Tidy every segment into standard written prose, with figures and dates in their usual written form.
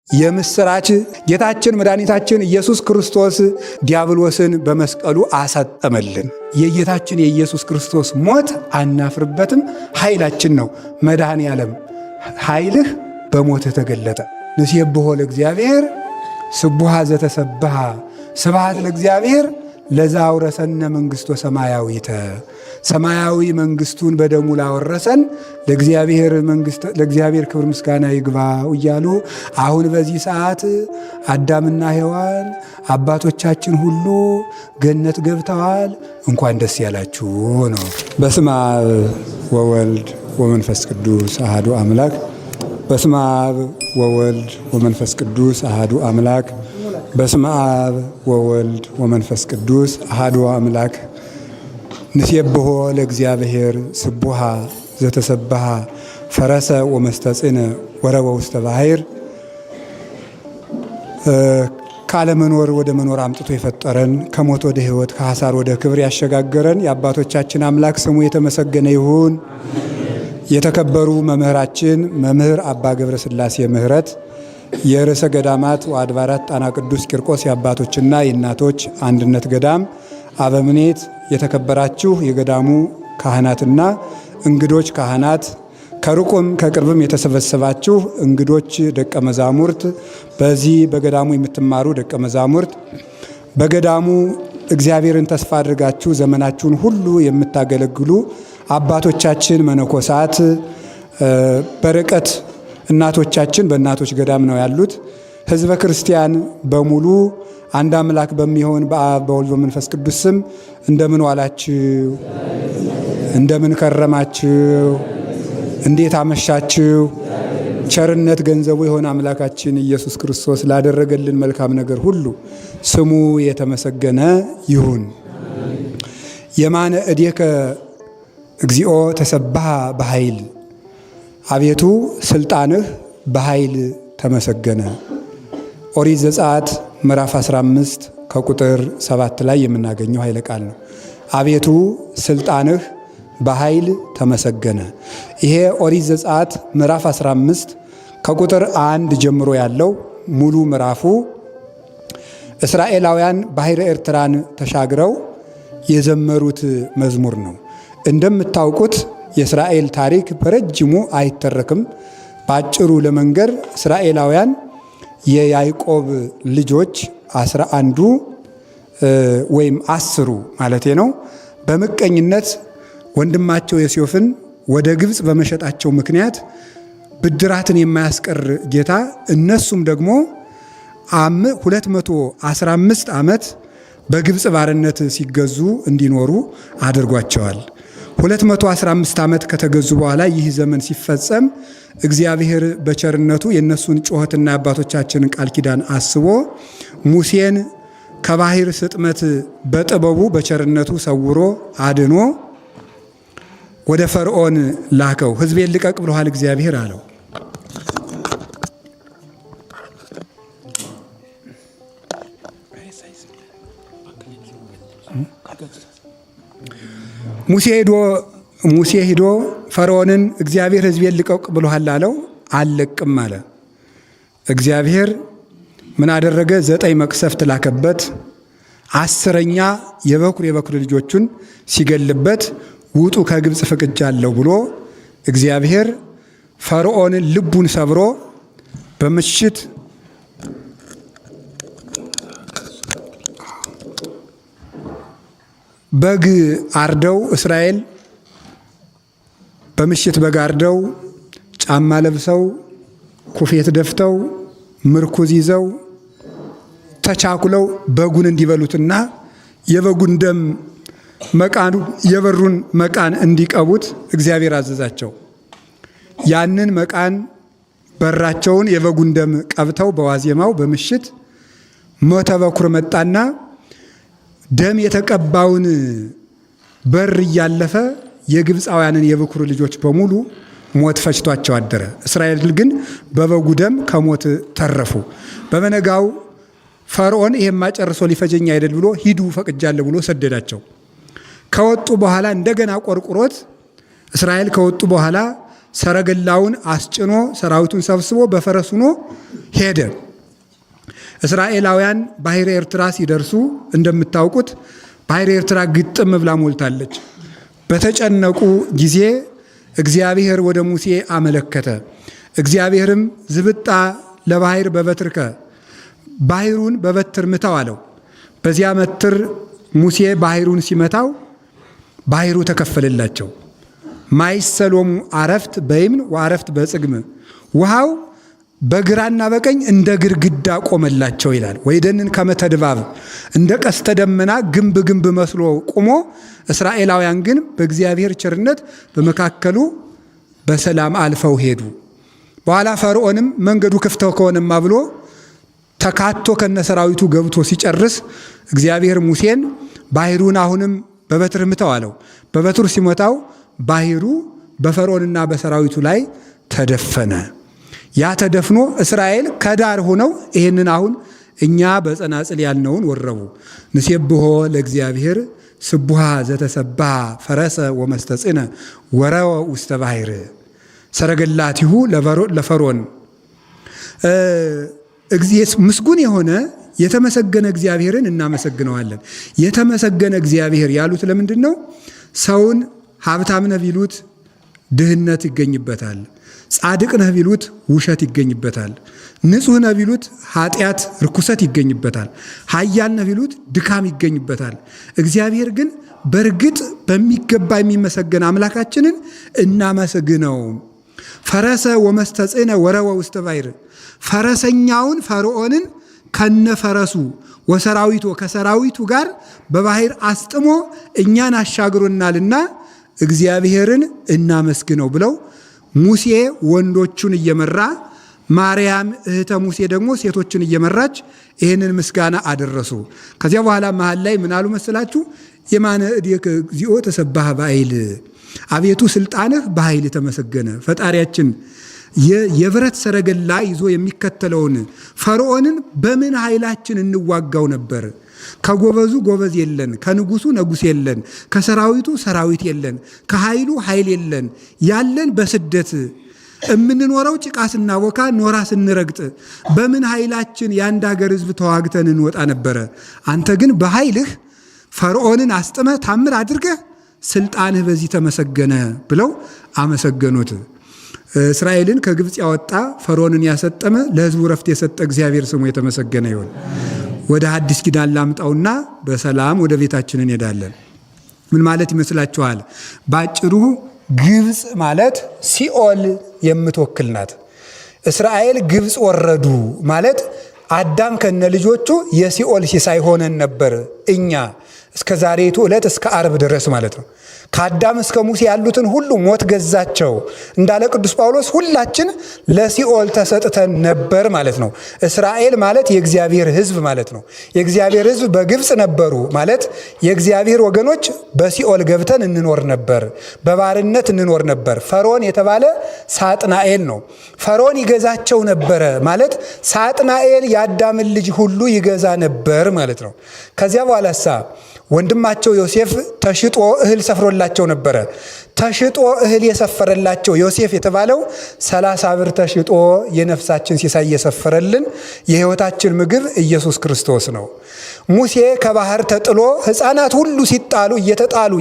የምስራች ጌታችን መድኃኒታችን ኢየሱስ ክርስቶስ ዲያብሎስን በመስቀሉ አሳጠመልን። የጌታችን የኢየሱስ ክርስቶስ ሞት አናፍርበትም፣ ኃይላችን ነው። መድኃኔ ዓለም ኃይልህ በሞትህ ተገለጠ። ንሴብሖ ለእግዚአብሔር ስቡሐ ዘተሰብሐ ስብሐት ለእግዚአብሔር ለዘአውረሰነ መንግሥቶ ሰማያዊተ። ሰማያዊ መንግሥቱን በደሙ ላወረሰን ለእግዚአብሔር ክብር ምስጋና ይግባው እያሉ አሁን በዚህ ሰዓት አዳምና ሔዋን አባቶቻችን ሁሉ ገነት ገብተዋል። እንኳን ደስ ያላችሁ ነው። በስመ አብ ወወልድ ወመንፈስ ቅዱስ አሐዱ አምላክ። በስመ አብ ወወልድ ወመንፈስ ቅዱስ አሐዱ አምላክ። በስመ አብ ወወልድ ወመንፈስ ቅዱስ አሐዱ አምላክ። ንሴብሖ ለእግዚአብሔር ስቡሐ ዘተሰብሐ ፈረሰ ወመስተጽእነ ወረወ ውስተ ባሕር። ካለመኖር ወደ መኖር አምጥቶ የፈጠረን ከሞት ወደ ሕይወት ከሐሳር ወደ ክብር ያሸጋገረን የአባቶቻችን አምላክ ስሙ የተመሰገነ ይሁን። የተከበሩ መምህራችን መምህር አባ ገብረ ሥላሴ ምህረት የርዕሰ ገዳማት ወአድባራት ጣና ቅዱስ ቂርቆስ የአባቶችና የእናቶች አንድነት ገዳም አበምኔት፣ የተከበራችሁ የገዳሙ ካህናትና እንግዶች ካህናት፣ ከሩቁም ከቅርብም የተሰበሰባችሁ እንግዶች ደቀ መዛሙርት፣ በዚህ በገዳሙ የምትማሩ ደቀ መዛሙርት፣ በገዳሙ እግዚአብሔርን ተስፋ አድርጋችሁ ዘመናችሁን ሁሉ የምታገለግሉ አባቶቻችን መነኮሳት፣ በርቀት እናቶቻችን በእናቶች ገዳም ነው ያሉት። ሕዝበ ክርስቲያን በሙሉ አንድ አምላክ በሚሆን በአብ በወልድ በመንፈስ ቅዱስ ስም እንደምን ዋላችሁ? እንደምን ከረማችሁ? እንዴት አመሻችሁ? ቸርነት ገንዘቡ የሆነ አምላካችን ኢየሱስ ክርስቶስ ላደረገልን መልካም ነገር ሁሉ ስሙ የተመሰገነ ይሁን። የማነ እዴከ እግዚኦ ተሰብሐ በኃይል። አቤቱ ስልጣንህ በኃይል ተመሰገነ። ኦሪት ዘጸአት ምዕራፍ 15 ከቁጥር 7 ላይ የምናገኘው ኃይለ ቃል ነው። አቤቱ ስልጣንህ በኃይል ተመሰገነ። ይሄ ኦሪት ዘጸአት ምዕራፍ 15 ከቁጥር 1 ጀምሮ ያለው ሙሉ ምዕራፉ እስራኤላውያን ባሕረ ኤርትራን ተሻግረው የዘመሩት መዝሙር ነው። እንደምታውቁት የእስራኤል ታሪክ በረጅሙ አይተረክም። በአጭሩ ለመንገር እስራኤላውያን የያዕቆብ ልጆች 11ዱ ወይም 10ሩ ማለቴ ነው በምቀኝነት ወንድማቸው ዮሴፍን ወደ ግብፅ በመሸጣቸው ምክንያት ብድራትን የማያስቀር ጌታ እነሱም ደግሞ 215 ዓመት በግብፅ ባርነት ሲገዙ እንዲኖሩ አድርጓቸዋል። 215 ዓመት ከተገዙ በኋላ ይህ ዘመን ሲፈጸም እግዚአብሔር በቸርነቱ የእነሱን ጩኸትና የአባቶቻችንን ቃል ኪዳን አስቦ ሙሴን ከባሕር ስጥመት በጥበቡ በቸርነቱ ሰውሮ አድኖ ወደ ፈርዖን ላከው። ሕዝቤን ልቀቅ ብሎሃል እግዚአብሔር አለው። ሙሴ ሂዶ ፈርዖንን እግዚአብሔር ሕዝቤን ልቀቅ ብሎሃል አለው። አልለቅም አለ። እግዚአብሔር ምን አደረገ? 9 መቅሰፍት ላከበት። 10ኛ የበኩር ልጆቹን ሲገልበት ውጡ ከግብፅ ፍቅጃለሁ ብሎ እግዚአብሔር ፈርዖንን ልቡን ሰብሮ በምሽት በግ አርደው እስራኤል በምሽት በግ አርደው ጫማ ለብሰው ኩፌት ደፍተው ምርኩዝ ይዘው ተቻኩለው በጉን እንዲበሉትና የበጉን ደም መቃኑ የበሩን መቃን እንዲቀቡት እግዚአብሔር አዘዛቸው። ያንን መቃን በራቸውን የበጉን ደም ቀብተው በዋዜማው በምሽት ሞተ በኩር መጣና ደም የተቀባውን በር እያለፈ የግብፃውያንን የበኩር ልጆች በሙሉ ሞት ፈጅቷቸው አደረ። እስራኤል ግን በበጉ ደም ከሞት ተረፉ። በመነጋው ፈርዖን ይሄማ ጨርሶ ሊፈጀኝ አይደል ብሎ ሂዱ ፈቅጃለሁ ብሎ ሰደዳቸው። ከወጡ በኋላ እንደገና ቆርቁሮት እስራኤል ከወጡ በኋላ ሰረገላውን አስጭኖ ሰራዊቱን ሰብስቦ በፈረስ ሆኖ ሄደ። እስራኤላውያን ባሕረ ኤርትራ ሲደርሱ እንደምታውቁት ባሕረ ኤርትራ ግጥም ብላ ሞልታለች። በተጨነቁ ጊዜ እግዚአብሔር ወደ ሙሴ አመለከተ። እግዚአብሔርም ዝብጣ ለባሕር በበትርከ ባሕሩን በበትር ምታው አለው። በዚያ በትር ሙሴ ባሕሩን ሲመታው ባሕሩ ተከፈለላቸው። ማይሰሎሙ አረፍት በይምን ወአረፍት በጽግም ውሃው በግራና በቀኝ እንደ ግድግዳ ቆመላቸው ይላል። ወይደንን ከመተድባብ እንደ ቀስተ ደመና ግንብ መስሎ ቆሞ፣ እስራኤላውያን ግን በእግዚአብሔር ቸርነት በመካከሉ በሰላም አልፈው ሄዱ። በኋላ ፈርዖንም መንገዱ ክፍት ከሆነማ ብሎ ተካቶ ከነሰራዊቱ ገብቶ ሲጨርስ እግዚአብሔር ሙሴን ባሕሩን አሁንም በበትር ምታው አለው። በበትሩ ሲመታው ባሕሩ በፈርዖንና በሰራዊቱ ላይ ተደፈነ። ያ ተደፍኖ እስራኤል ከዳር ሆነው ይህንን አሁን እኛ በጸናጽል ያልነውን ወረቡ። ንሴብሖ ለእግዚአብሔር ስቡሃ ዘተሰባህ ፈረሰ ወመስተጽነ ወረወ ውስተ ባሕር ሰረገላቲሁ ለፈርዖን። ምስጉን የሆነ የተመሰገነ እግዚአብሔርን እናመሰግነዋለን። የተመሰገነ እግዚአብሔር ያሉት ለምንድን ነው? ሰውን ሀብታም ነህ ቢሉት ድህነት ይገኝበታል። ጻድቅ ነህ ቢሉት ውሸት ይገኝበታል። ንጹሕ ነህ ቢሉት ኃጢአት ርኩሰት ይገኝበታል። ኃያል ነህ ቢሉት ድካም ይገኝበታል። እግዚአብሔር ግን በእርግጥ በሚገባ የሚመሰገን አምላካችንን እናመሰግነው። ፈረሰ ወመስተጽነ ወረወ ውስተ ባሕር ፈረሰኛውን ፈርዖንን ከነፈረሱ ወሰራዊቱ ከሰራዊቱ ጋር በባሕር አስጥሞ እኛን አሻግሮናልና እግዚአብሔርን እናመስግነው ብለው ሙሴ ወንዶቹን እየመራ ማርያም እህተ ሙሴ ደግሞ ሴቶችን እየመራች ይህንን ምስጋና አደረሱ። ከዚያ በኋላ መሃል ላይ ምን አሉ መስላችሁ? የማነ እዴከ እግዚኦ ተሰባህ በኃይል፣ አቤቱ ስልጣንህ በኃይል ተመሰገነ። ፈጣሪያችን የብረት ሰረገላ ይዞ የሚከተለውን ፈርዖንን በምን ኃይላችን እንዋጋው ነበር? ከጎበዙ ጎበዝ የለን፣ ከንጉሱ ንጉስ የለን፣ ከሰራዊቱ ሰራዊት የለን፣ ከኃይሉ ኃይል የለን። ያለን በስደት የምንኖረው ጭቃ ስናቦካ ኖራ ስንረግጥ በምን ኃይላችን የአንድ ሀገር ሕዝብ ተዋግተን እንወጣ ነበረ? አንተ ግን በኃይልህ ፈርዖንን አስጥመህ ታምር አድርገህ ስልጣንህ በዚህ ተመሰገነ ብለው አመሰገኑት። እስራኤልን ከግብፅ ያወጣ ፈርዖንን ያሰጠመ ለሕዝቡ ረፍት የሰጠ እግዚአብሔር ስሙ የተመሰገነ ይሁን። ወደ ሐዲስ ኪዳን ላምጣውና በሰላም ወደ ቤታችን እንሄዳለን። ምን ማለት ይመስላችኋል? ባጭሩ ግብፅ ማለት ሲኦል የምትወክል ናት። እስራኤል ግብፅ ወረዱ ማለት አዳም ከነ ልጆቹ የሲኦል ሲሳይ ሆነን ነበር እኛ እስከ ዛሬቱ ዕለት እስከ ዓርብ ድረስ ማለት ነው። ከአዳም እስከ ሙሴ ያሉትን ሁሉ ሞት ገዛቸው እንዳለ ቅዱስ ጳውሎስ ሁላችን ለሲኦል ተሰጥተን ነበር ማለት ነው። እስራኤል ማለት የእግዚአብሔር ሕዝብ ማለት ነው። የእግዚአብሔር ሕዝብ በግብፅ ነበሩ ማለት የእግዚአብሔር ወገኖች በሲኦል ገብተን እንኖር ነበር፣ በባርነት እንኖር ነበር። ፈርዖን የተባለ ሳጥናኤል ነው። ፈርዖን ይገዛቸው ነበረ ማለት ሳጥናኤል የአዳምን ልጅ ሁሉ ይገዛ ነበር ማለት ነው። ከዚያ በኋላሳ ወንድማቸው ዮሴፍ ተሽጦ እህል ሰፍሮላቸው ነበረ። ተሽጦ እህል የሰፈረላቸው ዮሴፍ የተባለው 30 ብር ተሽጦ የነፍሳችን ሲሳይ የሰፈረልን የሕይወታችን ምግብ ኢየሱስ ክርስቶስ ነው። ሙሴ ከባህር ተጥሎ ሕፃናት ሁሉ ሲጣሉ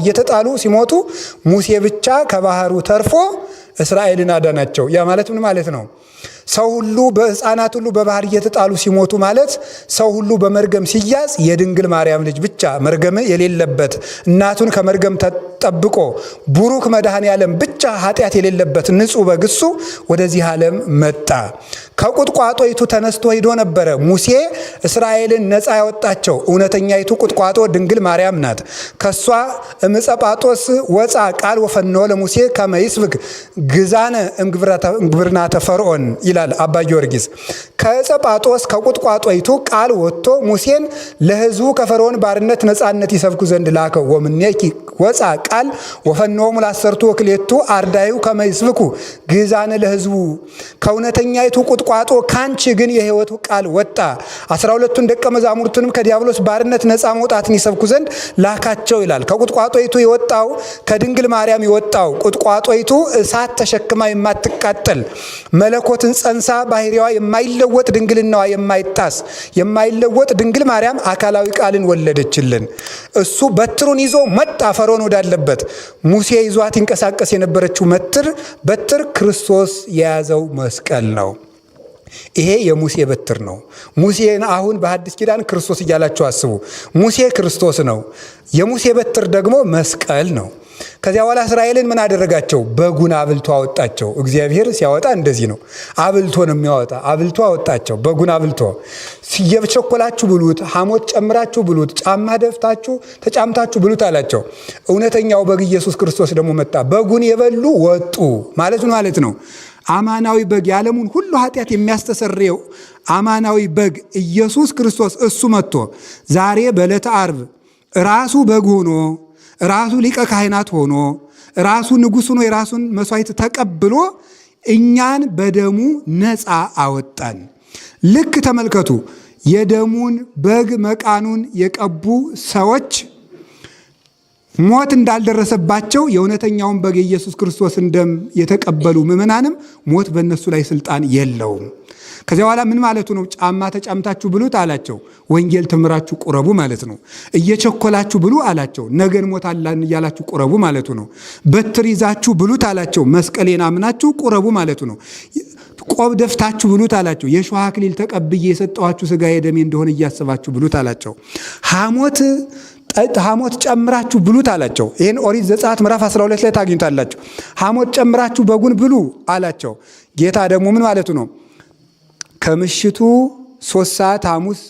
እየተጣሉ ሲሞቱ ሙሴ ብቻ ከባህሩ ተርፎ እስራኤልን አዳናቸው። ያ ማለት ምን ማለት ነው? ሰው ሁሉ በሕፃናት ሁሉ በባህር እየተጣሉ ሲሞቱ ማለት ሰው ሁሉ በመርገም ሲያዝ የድንግል ማርያም ልጅ ብቻ መርገም የሌለበት እናቱን ከመርገም ተጠብቆ ቡሩክ መድኃኔ ዓለም ብቻ ኃጢአት የሌለበት ንጹሕ በግሱ ወደዚህ ዓለም መጣ። ከቁጥቋጦይቱ ተነስቶ ሂዶ ነበረ ሙሴ እስራኤልን ነፃ ያወጣቸው። እውነተኛይቱ ቁጥቋጦ ድንግል ማርያም ናት። ከሷ እምጸጳጦስ ወፃ ቃል ወፈኖ ለሙሴ ከመ ይስብክ ግዛነ እምግብርናተ ፈርዖን ይላል ይላል አባ ጊዮርጊስ። ከዕፀ ጳጦስ ከቁጥቋጦይቱ ቃል ወጥቶ ሙሴን ለሕዝቡ ከፈርዖን ባርነት ነፃነት ይሰብኩ ዘንድ ላከው። ወምኔኪ ወፃ ቃል ወፈኖሙ ለ10 ወክሌቱ አርዳዩ ከመ ይስብኩ ግእዛነ ለሕዝቡ። ከእውነተኛይቱ ቁጥቋጦ ካንቺ ግን የሕይወቱ ቃል ወጣ። 12ቱን ደቀ መዛሙርቱንም ከዲያብሎስ ባርነት ነፃ መውጣትን ይሰብኩ ዘንድ ላካቸው ይላል። ከቁጥቋጦይቱ የወጣው ከድንግል ማርያም የወጣው ቁጥቋጦይቱ እሳት ተሸክማ የማትቃጠል መለኮትን ጸንሳ ባህሪዋ የማይለወጥ ድንግልናዋ የማይለወጥ ድንግል ማርያም አካላዊ ቃልን ወለደችልን። እሱ በትሩን ይዞ መጣ ፈርዖን ወዳለበት። ሙሴ ይዟት ይንቀሳቀስ የነበረችው በትር ክርስቶስ የያዘው መስቀል ነው። ይሄ የሙሴ በትር ነው። ሙሴን አሁን በሐዲስ ኪዳን ክርስቶስ እያላችሁ አስቡ። ሙሴ ክርስቶስ ነው። የሙሴ በትር ደግሞ መስቀል ነው። ከዚያ በኋላ እስራኤልን ምን አደረጋቸው? በጉን አብልቶ አወጣቸው። እግዚአብሔር ሲያወጣ እንደዚህ ነው፣ አብልቶ ነው የሚያወጣ። አብልቶ አወጣቸው፣ በጉን አብልቶ። እየቸኮላችሁ ብሉት፣ ሐሞት ጨምራችሁ ብሉት፣ ጫማ ደፍታችሁ ተጫምታችሁ ብሉት አላቸው። እውነተኛው በግ ኢየሱስ ክርስቶስ ደግሞ መጣ። በጉን የበሉ ወጡ ማለት ነው። አማናዊ በግ የዓለሙን ሁሉ ኃጢአት የሚያስተሰርየው አማናዊ በግ ኢየሱስ ክርስቶስ እሱ መጥቶ ዛሬ በዕለተ ዓርብ ራሱ በግ ሆኖ ራሱ ሊቀ ካህናት ሆኖ ራሱ ንጉሥ ሆኖ የራሱን መስዋዕት ተቀብሎ እኛን በደሙ ነፃ አወጣን። ልክ ተመልከቱ፣ የደሙን በግ መቃኑን የቀቡ ሰዎች ሞት እንዳልደረሰባቸው የእውነተኛውን በግ የኢየሱስ ክርስቶስን ደም የተቀበሉ ምዕመናንም ሞት በእነሱ ላይ ስልጣን የለውም። ከዚያ በኋላ ምን ማለቱ ነው? ጫማ ተጫምታችሁ ብሉት አላቸው። ወንጌል ትምራችሁ ቁረቡ ማለት ነው። እየቸኮላችሁ ብሉ አላቸው። ነገ እንሞታለን እያላችሁ ቁረቡ ማለቱ ነው። በትር ይዛችሁ ብሉት አላቸው። መስቀሌን አምናችሁ ቁረቡ ማለቱ ነው። ቆብ ደፍታችሁ ብሉት አላቸው። የእሾህ አክሊል ተቀብዬ የሰጠኋችሁ ሥጋዬ ደሜ እንደሆነ እያስባችሁ ብሉት አላቸው። ሐሞት ጨምራችሁ ብሉት አላቸው። ይህን ኦሪት ዘጸአት ምዕራፍ 12 ላይ ታግኙታላችሁ። ሐሞት ጨምራችሁ በጉን ብሉ አላቸው። ጌታ ደግሞ ምን ማለቱ ነው? ከምሽቱ 3 ሰዓት ሐሙስ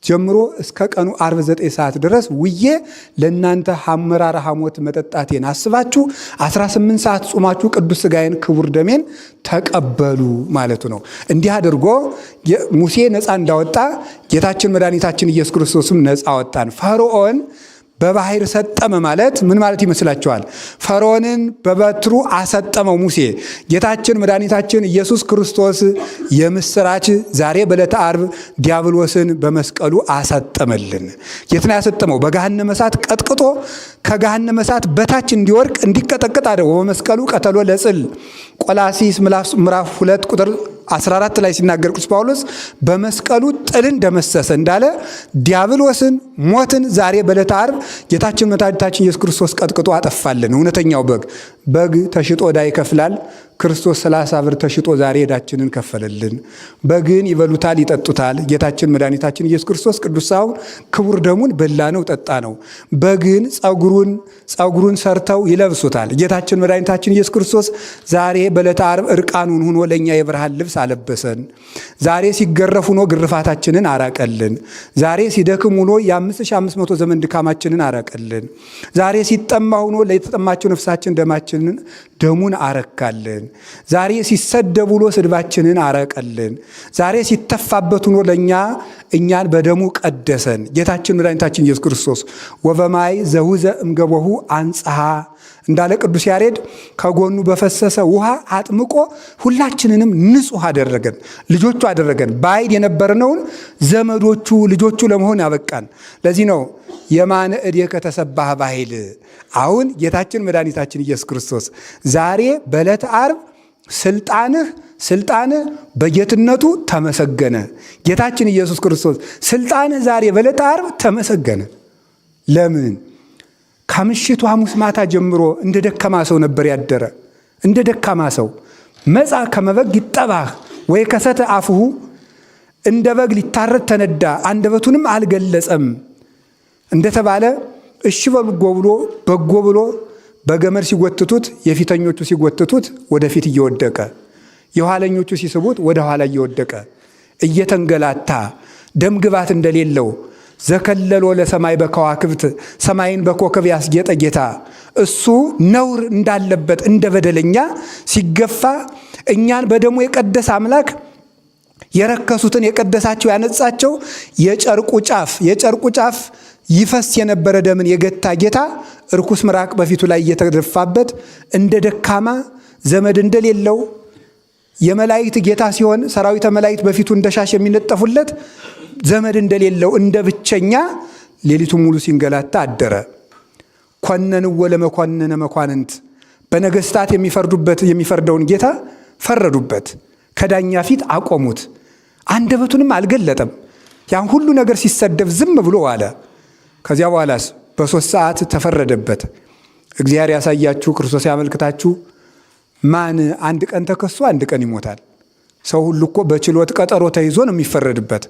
ጀምሮ እስከ ቀኑ ዓርብ 9 ሰዓት ድረስ ውዬ ለእናንተ መራራ ሐሞት መጠጣቴን አስባችሁ 18 ሰዓት ጾማችሁ ቅዱስ ሥጋዬን ክቡር ደሜን ተቀበሉ ማለቱ ነው። እንዲህ አድርጎ ሙሴ ነፃ እንዳወጣ ጌታችን መድኃኒታችን ኢየሱስ ክርስቶስም ነፃ አወጣን። ፈርዖን በባህር ሰጠመ ማለት ምን ማለት ይመስላችኋል? ፈርዖንን በበትሩ አሰጠመው ሙሴ። ጌታችን መድኃኒታችን ኢየሱስ ክርስቶስ የምስራች ዛሬ በዕለተ ዓርብ ዲያብሎስን በመስቀሉ አሰጠመልን። የት ነው ያሰጠመው? በገሃነመ እሳት ቀጥቅጦ ከገሃነመ እሳት በታች እንዲወርቅ እንዲቀጠቅጥ አደረገው። በመስቀሉ ቀተሎ ለጽል ቆላሲስ ምዕራፍ 2 ቁጥር 14 ላይ ሲናገር ቅዱስ ጳውሎስ በመስቀሉ ጥልን ደመሰሰ እንዳለ ዲያብሎስን ሞትን ዛሬ በዕለተ ዓርብ ጌታችን መድኃኒታችን ኢየሱስ ክርስቶስ ቀጥቅጦ አጠፋልን። እውነተኛው በግ ተሽጦ ዕዳ ይከፍላል። ክርስቶስ 30 ብር ተሽጦ ዛሬ ዕዳችንን ከፈለልን። በግን ይበሉታል፣ ይጠጡታል። ጌታችን መድኃኒታችን ኢየሱስ ክርስቶስ ቅዱሳውን ክቡር ደሙን በላ ነው ጠጣ ነው። በግን ጸጉሩን ሰርተው ይለብሱታል። ጌታችን መድኃኒታችን ኢየሱስ ክርስቶስ ዛሬ በዕለተ ዓርብ እርቃኑን ሆኖ ለእኛ የብርሃን ልብስ አለበሰን። ዛሬ ሲገረፍ ሆኖ ግርፋታችንን አራቀልን። ዛሬ ሲደክም ሆኖ የ5500 ዘመን ድካማችንን አራቀልን። ዛሬ ሲጠማ ሆኖ ለተጠማቸው ነፍሳችን ደሙን አረካልን። ዛሬ ሲሰደብ ውሎ ስድባችንን አረቀልን። ዛሬ ሲተፋበት ሆኖ እኛን በደሙ ቀደሰን። ጌታችን መድኃኒታችን ኢየሱስ ክርስቶስ ወበማይ ዘውዘ እምገቦሁ አንጽሐ እንዳለ ቅዱስ ያሬድ ከጎኑ በፈሰሰ ውሃ አጥምቆ ሁላችንንም ንጹሕ አደረገን፣ ልጆቹ አደረገን። ባዕድ የነበርነውን ዘመዶቹ ልጆቹ ለመሆን ያበቃን። ለዚህ ነው የማነ እዴከ ተሰባህ ባሕይል። አሁን ጌታችን መድኃኒታችን ኢየሱስ ክርስቶስ ዛሬ በዕለተ ዓርብ ስልጣንህ በጌትነቱ ተመሰገነ። ጌታችን ኢየሱስ ክርስቶስ ስልጣንህ ዛሬ በዕለተ ዓርብ ተመሰገነ። ለምን? ከምሽቱ ሐሙስ ማታ ጀምሮ እንደ ደካማ ሰው ነበር ያደረ። እንደ ደካማ ሰው መጻ ከመበግ ይጠባህ ወይ ከሰተ አፍሁ፣ እንደ በግ ሊታረድ ተነዳ አንደበቱንም አልገለጸም እንደተባለ እሺ በጎ ብሎ በገመድ ሲጎትቱት የፊተኞቹ ሲጎትቱት ወደፊት እየወደቀ የኋለኞቹ ሲስቡት ወደ ኋላ እየወደቀ እየተንገላታ ደም ግባት እንደሌለው ዘከለሎ ለሰማይ በከዋክብት ሰማይን በኮከብ ያስጌጠ ጌታ እሱ ነውር እንዳለበት እንደ በደለኛ ሲገፋ እኛን በደሙ የቀደሰ አምላክ የረከሱትን የቀደሳቸው ያነጻቸው የጨርቁ ጫፍ ይፈስ የነበረ ደምን የገታ ጌታ እርኩስ ምራቅ በፊቱ ላይ እየተደፋበት እንደ ደካማ ዘመድ እንደሌለው የመላእክት ጌታ ሲሆን ሰራዊተ መላእክት በፊቱ እንደ ሻሽ የሚነጠፉለት ዘመድ እንደሌለው እንደ ብቸኛ ሌሊቱን ሙሉ ሲንገላታ አደረ። ኮነንዎ ለመኮንነ መኳንንት በነገስታት የሚፈርደውን ጌታ ፈረዱበት። ከዳኛ ፊት አቆሙት። አንደበቱንም አልገለጠም። ያን ሁሉ ነገር ሲሰደብ ዝም ብሎ ዋለ። ከዚያ በኋላስ በ3 ሰዓት ተፈረደበት። እግዚአብሔር ያሳያችሁ፣ ክርስቶስ ያመልክታችሁ። ማን አንድ ቀን ተከሶ አንድ ቀን ይሞታል? ሰው ሁሉ እኮ በችሎት ቀጠሮ ተይዞ ነው የሚፈረድበት።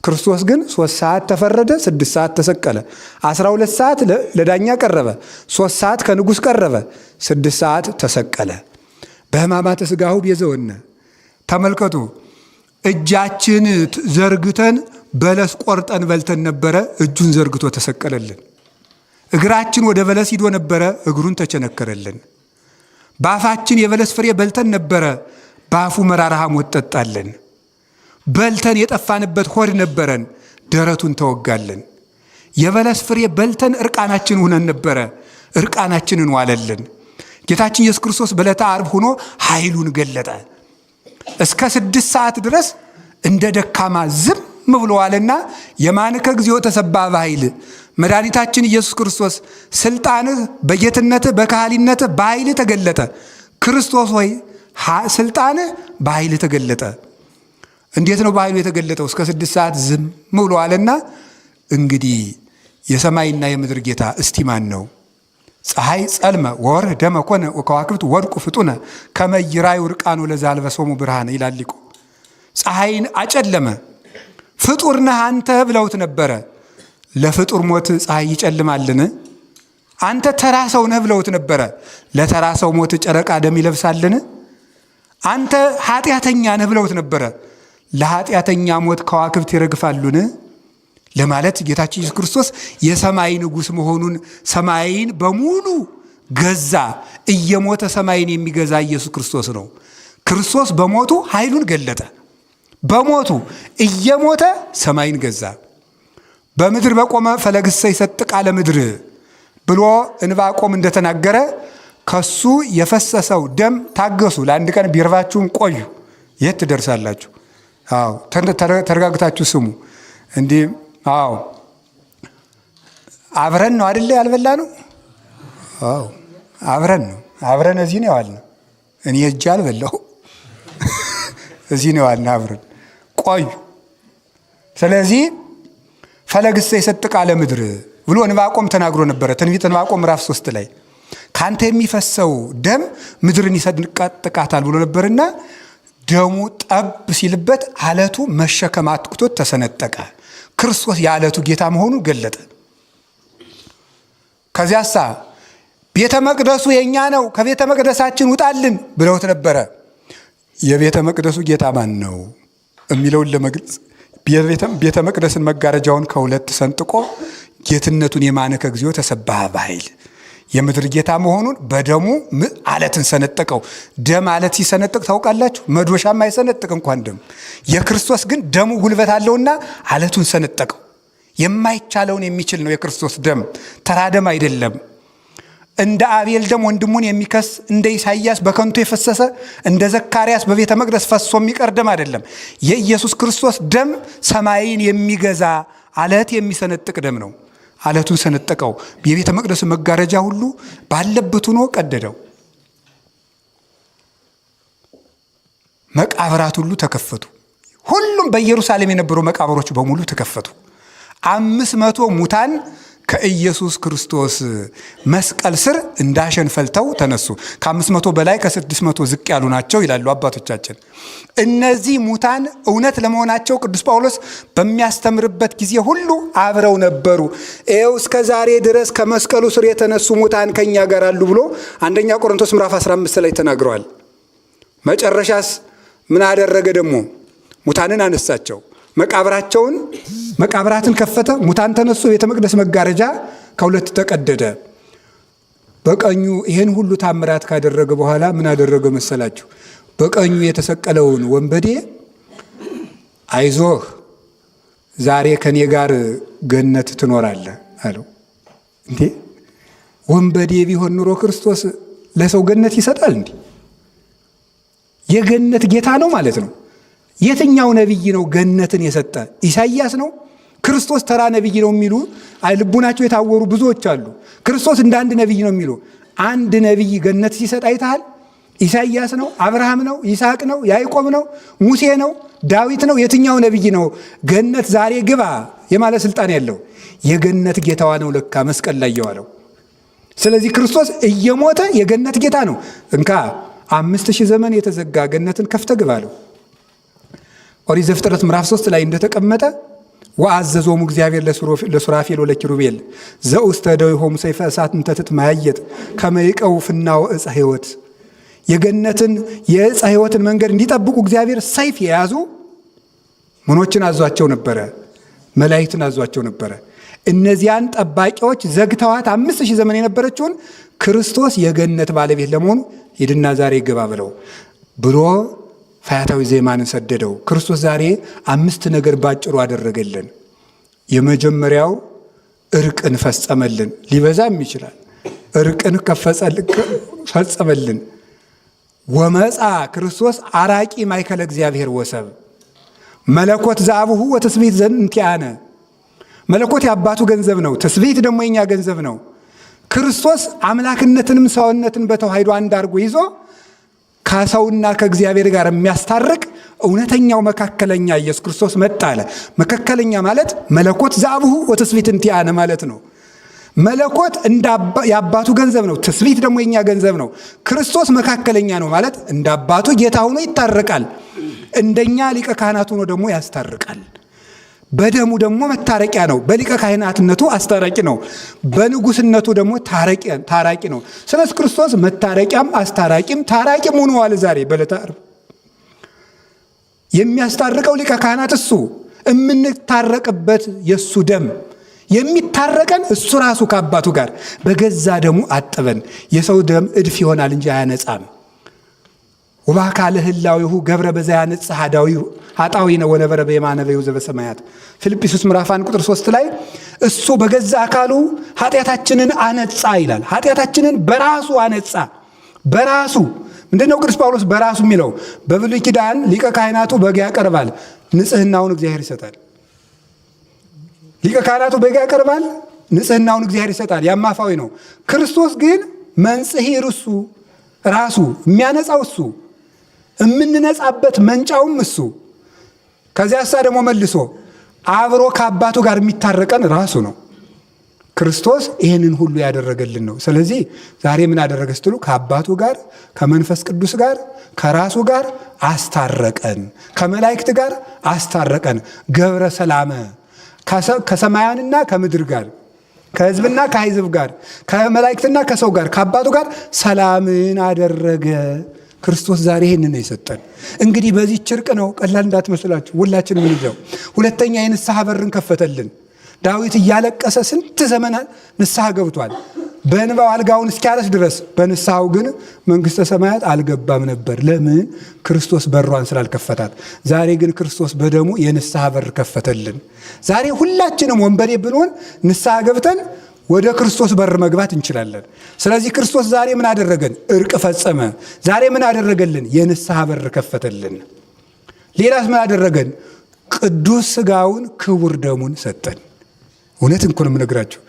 ክርስቶስ ግን 3 ሰዓት ተፈረደ፣ 6 ሰዓት ተሰቀለ። 12 ሰዓት ለዳኛ ቀረበ፣ 3 ሰዓት ከንጉሥ ቀረበ፣ 6 ሰዓት ተሰቀለ። በሕማማተ ሥጋሁ ቤዘወነ። ተመልከቱ፣ እጃችን ዘርግተን በለስ ቆርጠን በልተን ነበረ፣ እጁን ዘርግቶ ተሰቀለልን። እግራችን ወደ በለስ ሂዶ ነበረ፣ እግሩን ተቸነከረልን። በአፋችን የበለስ ፍሬ በልተን ነበረ፣ በአፉ መራራ ሐሞት ጠጣልን። በልተን የጠፋንበት ሆድ ነበረን፣ ደረቱን ተወጋልን። የበለስ ፍሬ በልተን እርቃናችን ሁነን ነበረ፣ እርቃናችንን ዋለልን። ጌታችን ኢየሱስ ክርስቶስ በዕለተ ዓርብ ሆኖ ኃይሉን ገለጠ። እስከ 6 ሰዓት ድረስ እንደ ደካማ ዝም ብሎዋልና የማንከ እግዚኦ ተሰብአ በኃይል። መድኃኒታችን ኢየሱስ ክርስቶስ ስልጣንህ በጌትነትህ በካህሊነትህ በኃይል ተገለጠ። ክርስቶስ ሆይ ስልጣንህ በኃይል ተገለጠ። እንዴት ነው በኃይሉ የተገለጠው? እስከ 6 ሰዓት ዝም ብሎዋልና እንግዲህ የሰማይና የምድር ጌታ እስቲ ማን ነው? ፀሐይ ጸልመ ወወርኅ ደመ ኮነ ወከዋክብት ወድቁ ፍጡነ ከመ ይራዩ ርቃኖ ለዘአልበሶሙ ብርሃነ ይላል ሊቁ። ፀሐይን አጨለመ። ፍጡር ነህ አንተ ብለውት ነበረ። ለፍጡር ሞት ፀሐይ ይጨልማልን? አንተ ተራ ሰው ነህ ብለውት ነበረ። ለተራ ሰው ሞት ጨረቃ ደም ይለብሳልን? አንተ ኃጢአተኛ ነህ ብለውት ነበረ። ለኃጢአተኛ ሞት ከዋክብት ይረግፋሉን? ለማለት ጌታችን ኢየሱስ ክርስቶስ የሰማይ ንጉሥ መሆኑን ሰማይን በሙሉ ገዛ። እየሞተ ሰማይን የሚገዛ ኢየሱስ ክርስቶስ ነው። ክርስቶስ በሞቱ ኃይሉን ገለጠ። በሞቱ እየሞተ ሰማይን ገዛ። በምድር በቆመ ፈለግሰ ይሰጥቃ ለምድር ብሎ ዕንባቆም እንደተናገረ ከሱ የፈሰሰው ደም ታገሱ፣ ለአንድ ቀን ቢርባችሁም ቆዩ፣ የት ትደርሳላችሁ? አዎ ተረጋግታችሁ ስሙ። እንዲህ አዎ አብረን ነው አይደለ ያልበላ ነው? አዎ አብረን ነው። አብረን እዚህ ነው ያልነው። እኔ እጅ አልበላሁ እዚህ ነው ያልነው። አብረን ቆዩ። ስለዚህ ፈለግሰ ይሰጥቃ ለምድር ብሎ ዕንባቆም ተናግሮ ነበረ። ትንቢተ ዕንባቆም ምዕራፍ 3 ላይ ካንተ የሚፈሰው ደም ምድርን ይሰነጥቃታል ብሎ ነበርና ደሙ ጠብ ሲልበት አለቱ መሸከም አትክቶት ተሰነጠቀ። ክርስቶስ የዓለቱ ጌታ መሆኑን ገለጠ። ከዚያሳ ቤተ መቅደሱ የኛ ነው፣ ከቤተ መቅደሳችን ውጣልን ብለውት ነበረ። የቤተ መቅደሱ ጌታ ማን ነው የሚለውን ለመግለጽ ቤተ መቅደስን መጋረጃውን ከሁለት ሰንጥቆ ጌትነቱን የማንከ እግዚኦ ተሰብአ በኃይል የምድር ጌታ መሆኑን በደሙ አለትን ሰነጠቀው። ደም አለት ሲሰነጥቅ ታውቃላችሁ? መዶሻም አይሰነጥቅ እንኳን ደም። የክርስቶስ ግን ደሙ ጉልበት አለውና አለቱን ሰነጠቀው። የማይቻለውን የሚችል ነው የክርስቶስ ደም፣ ተራ ደም አይደለም። እንደ አቤል ደም ወንድሙን የሚከስ እንደ ኢሳይያስ በከንቱ የፈሰሰ እንደ ዘካርያስ በቤተ መቅደስ ፈሶ የሚቀር ደም አይደለም። የኢየሱስ ክርስቶስ ደም ሰማይን የሚገዛ አለት የሚሰነጥቅ ደም ነው። አለቱን ሰነጠቀው። የቤተ መቅደሱ መጋረጃ ሁሉ ባለበት ሆኖ ቀደደው። መቃብራት ሁሉ ተከፈቱ። ሁሉም በኢየሩሳሌም የነበሩ መቃብሮች በሙሉ ተከፈቱ። 500 ሙታን ከኢየሱስ ክርስቶስ መስቀል ስር እንዳሸን ፈልተው ተነሱ። ከ500 በላይ ከ600 ዝቅ ያሉ ናቸው ይላሉ አባቶቻችን። እነዚህ ሙታን እውነት ለመሆናቸው ቅዱስ ጳውሎስ በሚያስተምርበት ጊዜ ሁሉ አብረው ነበሩ። ይኸው እስከ ዛሬ ድረስ ከመስቀሉ ስር የተነሱ ሙታን ከኛ ጋር አሉ ብሎ አንደኛ ቆሮንቶስ ምዕራፍ 15 ላይ ተናግረዋል። መጨረሻስ ምን አደረገ ደግሞ? ሙታንን አነሳቸው። መቃብራትን ከፈተ። ሙታን ተነሱ። ቤተ መቅደስ መጋረጃ ከሁለት ተቀደደ። በቀኙ ይሄን ሁሉ ታምራት ካደረገ በኋላ ምን አደረገ መሰላችሁ? በቀኙ የተሰቀለውን ወንበዴ አይዞህ ዛሬ ከኔ ጋር ገነት ትኖራለህ አለው። እንዴ ወንበዴ ቢሆን ኑሮ ክርስቶስ ለሰው ገነት ይሰጣል እንዴ? የገነት ጌታ ነው ማለት ነው። የትኛው ነቢይ ነው ገነትን የሰጠ? ኢሳይያስ ነው? ክርስቶስ ተራ ነቢይ ነው የሚሉ ልቡናቸው የታወሩ ብዙዎች አሉ። ክርስቶስ እንደ አንድ ነቢይ ነው የሚሉ። አንድ ነቢይ ገነት ሲሰጥ አይተሃል? ኢሳይያስ ነው? አብርሃም ነው? ይስሐቅ ነው? ያዕቆብ ነው? ሙሴ ነው? ዳዊት ነው? የትኛው ነቢይ ነው ገነት ዛሬ ግባ የማለት ስልጣን ያለው? የገነት ጌታዋ ነው ለካ መስቀል ላይ የዋለው። ስለዚህ ክርስቶስ እየሞተ የገነት ጌታ ነው። እንካ 5000 ዘመን የተዘጋ ገነትን ከፍተህ ግባ አለው። ኦሪት ዘፍጥረት ምዕራፍ 3 ላይ እንደተቀመጠ ወአዘዞሙ እግዚአብሔር ለሱራፌል ወለኪሩቤል ዘውስተ እደዊሆሙ ሰይፈ እሳት እንተ ትትማየጥ ከመ ይቀው ፍናወ ዕፀ ሕይወት። የገነትን የዕፀ ሕይወትን መንገድ እንዲጠብቁ እግዚአብሔር ሰይፍ የያዙ ምኖችን አዟቸው ነበረ? መላእክትን አዟቸው ነበረ። እነዚያን ጠባቂዎች ዘግተዋት 5000 ዘመን የነበረችውን ክርስቶስ የገነት ባለቤት ለመሆኑ ሂድና ዛሬ ግባ ብሎ ፈያታዊ ዜማንን ሰደደው። ክርስቶስ ዛሬ 5 ነገር ባጭሩ አደረገልን። የመጀመሪያው እርቅን ፈጸመልን። ሊበዛም ይችላል። እርቅን ፈጸመልን። ወመጻ ክርስቶስ አራቂ ማእከለ እግዚአብሔር ወሰብ መለኮት ዘአቡሁ ወትስብእት ዘእንቲአነ። መለኮት የአባቱ ገንዘብ ነው፣ ትስብእት ደግሞ የኛ ገንዘብ ነው። ክርስቶስ አምላክነትንም ሰውነትን በተዋህዶ አንድ አድርጎ ይዞ ከሰውና ከእግዚአብሔር ጋር የሚያስታርቅ እውነተኛው መካከለኛ ኢየሱስ ክርስቶስ መጣ አለ። መካከለኛ ማለት መለኮት ዘአቡሁ ወትስብእት እንቲአነ ማለት ነው። መለኮት የአባቱ ገንዘብ ነው፣ ትስብእት ደግሞ የኛ ገንዘብ ነው። ክርስቶስ መካከለኛ ነው ማለት እንደ አባቱ ጌታ ሆኖ ይታረቃል፣ እንደኛ ሊቀ ካህናት ሆኖ ደግሞ ያስታርቃል። በደሙ ደግሞ መታረቂያ ነው። በሊቀ ካህናትነቱ አስታራቂ ነው። በንጉስነቱ ደግሞ ታራቂ ነው። ስለዚህ ክርስቶስ መታረቂያም አስታራቂም ታራቂም ሆኗል። ዛሬ በዕለተ ዓርብ የሚያስታርቀው ሊቀ ካህናት እሱ፣ የምንታረቅበት የእሱ ደም የሚታረቀን እሱ ራሱ ከአባቱ ጋር በገዛ ደሙ አጠበን። የሰው ደም እድፍ ይሆናል እንጂ አያነጻም። ወባካለ ህላዊሁ ገብረ በዛ ያነጽ ኃጣዊነ ወነበረ በየማነ በይሁ ዘበሰማያት። ፊልጵስዩስ ምዕራፍ 1 ቁጥር 3 ላይ እሱ በገዛ አካሉ ኃጢአታችንን አነጻ ይላል። ኃጢአታችንን በራሱ አነጻ። በራሱ ምንድነው ቅዱስ ጳውሎስ በራሱ የሚለው? በብሉይ ኪዳን ሊቀ ካህናቱ በግ ያቀርባል፣ ንጽህናውን እግዚአብሔር ይሰጣል። ሊቀ ካህናቱ በግ ያቀርባል፣ ንጽህናውን እግዚአብሔር ይሰጣል። ያማፋዊ ነው። ክርስቶስ ግን መንጽሄ እርሱ ራሱ የሚያነጻው እሱ፣ የምንነጻበት መንጫውም እሱ። ከዚያ ደግሞ መልሶ አብሮ ከአባቱ ጋር የሚታረቀን ራሱ ነው። ክርስቶስ ይህንን ሁሉ ያደረገልን ነው። ስለዚህ ዛሬ ምን አደረገ ስትሉ ከአባቱ ጋር ከመንፈስ ቅዱስ ጋር ከራሱ ጋር አስታረቀን፣ ከመላእክት ጋር አስታረቀን። ገብረ ሰላመ ከሰማያንና ከምድር ጋር ከሕዝብና ከአሕዛብ ጋር ከመላእክትና ከሰው ጋር ከአባቱ ጋር ሰላምን አደረገ። ክርስቶስ ዛሬ ይህንን ነው የሰጠን። እንግዲህ በዚህ ጭርቅ ነው፣ ቀላል እንዳትመስላችሁ። ሁላችን ምን ይዘው ሁለተኛ የንስሐ በርን ከፈተልን። ዳዊት እያለቀሰ ስንት ዘመን ንስሐ ገብቷል፣ በእንባው አልጋውን እስኪያረስ ድረስ። በንስሐው ግን መንግሥተ ሰማያት አልገባም ነበር። ለምን? ክርስቶስ በሯን ስላልከፈታት። ዛሬ ግን ክርስቶስ በደሙ የንስሐ በር ከፈተልን። ዛሬ ሁላችንም ወንበዴ ብንሆን ንስሐ ገብተን ወደ ክርስቶስ በር መግባት እንችላለን። ስለዚህ ክርስቶስ ዛሬ ምን አደረገን? እርቅ ፈጸመ። ዛሬ ምን አደረገልን? የንስሐ በር ከፈተልን። ሌላስ ምን አደረገን? ቅዱስ ሥጋውን ክቡር ደሙን ሰጠን። እውነት እንኳ ነው የምነግራችሁ።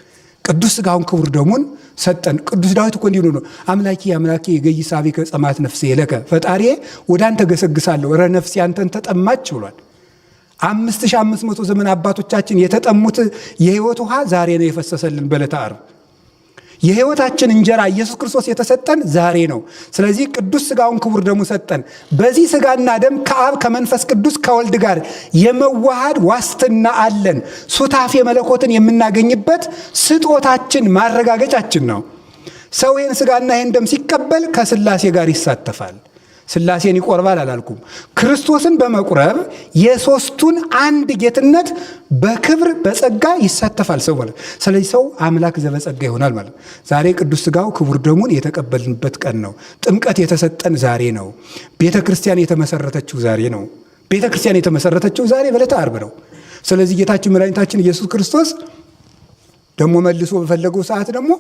ቅዱስ ሥጋውን ክቡር ደሙን ሰጠን። ቅዱስ ዳዊት እኮ እንዲሁ ነው፣ አምላኬ አምላኬ ገይሳቤከ ጸማት ነፍሴ ለከ፣ ፈጣሪዬ ወደ አንተ ገሰግሳለሁ፣ ረ ነፍሴ አንተን ተጠማች ብሏል። 5500 ዘመን አባቶቻችን የተጠሙት የሕይወት ውሃ ዛሬ ነው የፈሰሰልን በዕለተ ዓርብ። የሕይወታችን እንጀራ ኢየሱስ ክርስቶስ የተሰጠን ዛሬ ነው። ስለዚህ ቅዱስ ሥጋውን ክቡር ደሙ ሰጠን። በዚህ ሥጋና ደም ከአብ ከመንፈስ ቅዱስ ከወልድ ጋር የመዋሃድ ዋስትና አለን። ሱታፌ መለኮትን የምናገኝበት ስጦታችን ማረጋገጫችን ነው። ሰው ይህን ሥጋና ይህን ደም ሲቀበል ከሥላሴ ጋር ይሳተፋል። ሥላሴን ይቆርባል አላልኩም። ክርስቶስን በመቁረብ የሦስቱን አንድ ጌትነት በክብር በጸጋ ይሳተፋል ሰው ማለት። ስለዚህ ሰው አምላክ ዘበጸጋ ይሆናል ማለት። ዛሬ ቅዱስ ሥጋው ክቡር ደሙን የተቀበልንበት ቀን ነው። ጥምቀት የተሰጠን ዛሬ ነው። ቤተ ክርስቲያን የተመሰረተችው ዛሬ ነው። ቤተ ክርስቲያን የተመሰረተችው ዛሬ በዕለተ ዓርብ ነው። ስለዚህ ጌታችን መድኃኒታችን ኢየሱስ ክርስቶስ ደግሞ መልሶ በፈለገው ሰዓት ደግሞ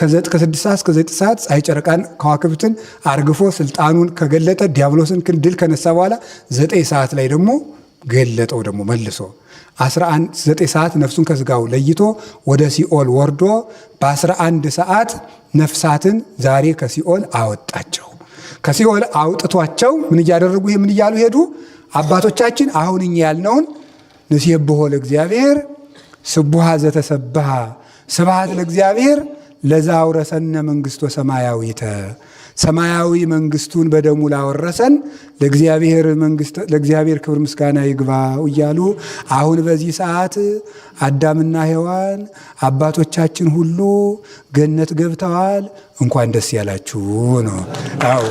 ከ6 ሰዓት እስከ 9 ሰዓት ፀሐይ ጨረቃን ከዋክብትን አርግፎ ስልጣኑን ከገለጠ ዲያብሎስን ድል ከነሳ በኋላ 9 ሰዓት ላይ ደግሞ ገለጠው። ደግሞ መልሶ 9 ሰዓት ነፍሱን ከስጋው ለይቶ ወደ ሲኦል ወርዶ በ11 ሰዓት ነፍሳትን ዛሬ ከሲኦል አወጣቸው። ከሲኦል አውጥቷቸው ምን እያደረጉ ምን እያሉ ሄዱ? አባቶቻችን አሁን እኛ ያልነውን ንሴብሖ ለእግዚአብሔር ስቡሐ ዘተሰብሐ ስብሐት ለእግዚአብሔር ለዘአውረሰነ መንግሥቶ ሰማያዊተ ሰማያዊ መንግስቱን በደሙ ላወረሰን ለእግዚአብሔር ክብር ምስጋና ይግባው እያሉ አሁን በዚህ ሰዓት አዳምና ሔዋን አባቶቻችን ሁሉ ገነት ገብተዋል። እንኳን ደስ ያላችሁ ነው። አዎ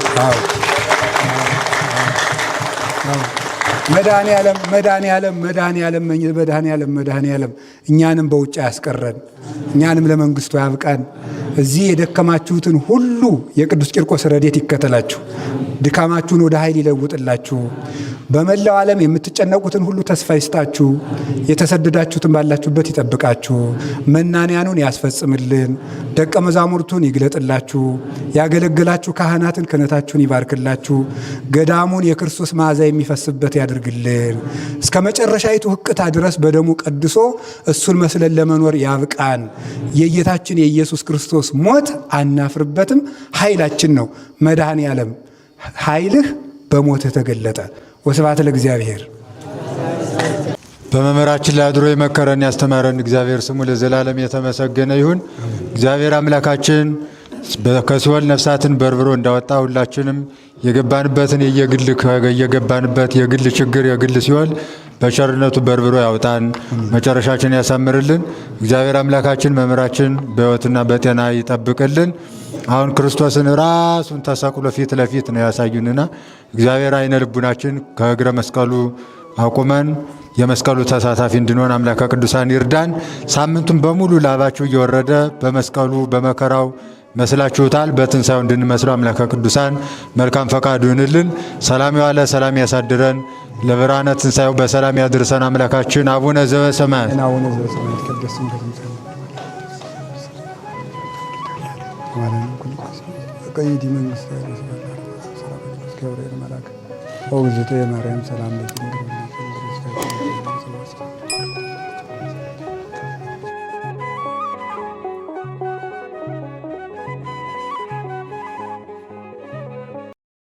መድኃኔዓለም እኛንም በውጭ ያስቀረን፣ እኛንም ለመንግስቱ ያብቃን። እዚህ የደከማችሁትን ሁሉ የቅዱስ ቂርቆስ ረድኤት ይከተላችሁ፣ ድካማችሁን ወደ ኃይል ይለውጥላችሁ። በመላው ዓለም የምትጨነቁትን ሁሉ ተስፋ ይስጣችሁ፣ የተሰደዳችሁትን ባላችሁበት ይጠብቃችሁ፣ መናንያኑን ያስፈጽምልን፣ ደቀ መዛሙርቱን ይግለጥላችሁ፣ ያገለገላችሁ ካህናትን ክህነታችሁን ይባርክላችሁ፣ ገዳሙን የክርስቶስ መዓዛ የሚፈስበት ያድርግልን። እስከ መጨረሻይቱ ሕቅታ ድረስ በደሙ ቀድሶ እሱን መስለን ለመኖር ያብቃን። የጌታችን የኢየሱስ ክርስቶስ ሞት አናፍርበትም፣ ኃይላችን ነው። መድኃኔዓለም ኃይልህ በሞትህ ተገለጠ። ወስብሐት ለእግዚአብሔር። በመምህራችን ላይ አድሮ የመከረን ያስተማረን እግዚአብሔር ስሙ ለዘላለም የተመሰገነ ይሁን። እግዚአብሔር አምላካችን ከሲኦል ነፍሳትን በርብሮ እንዳወጣ ሁላችንም የገባንበትን የገባንበት የግል ችግር የግል ሲኦል በቸርነቱ በርብሮ ያውጣን፣ መጨረሻችን ያሳምርልን። እግዚአብሔር አምላካችን መምህራችን በሕይወትና በጤና ይጠብቅልን። አሁን ክርስቶስን ራሱን ተሰቅሎ ፊት ለፊት ነው ያሳዩንና እግዚአብሔር አይነ ልቡናችን ከእግረ መስቀሉ አቁመን የመስቀሉ ተሳታፊ እንድንሆን አምላከ ቅዱሳን ይርዳን። ሳምንቱን በሙሉ ላባችሁ እየወረደ በመስቀሉ በመከራው መስላችሁታል። በትንሣኤው እንድንመስለው አምላከ ቅዱሳን መልካም ፈቃዱ ይሁንልን። ሰላም የዋለ ሰላም ያሳድረን፣ ለብርሃነ ትንሣኤው በሰላም ያድርሰን። አምላካችን አቡነ ዘበሰማያት ቀይዲ መንግስት ገብርኤል መልአክ ኦግዝቶ የማርያም ሰላም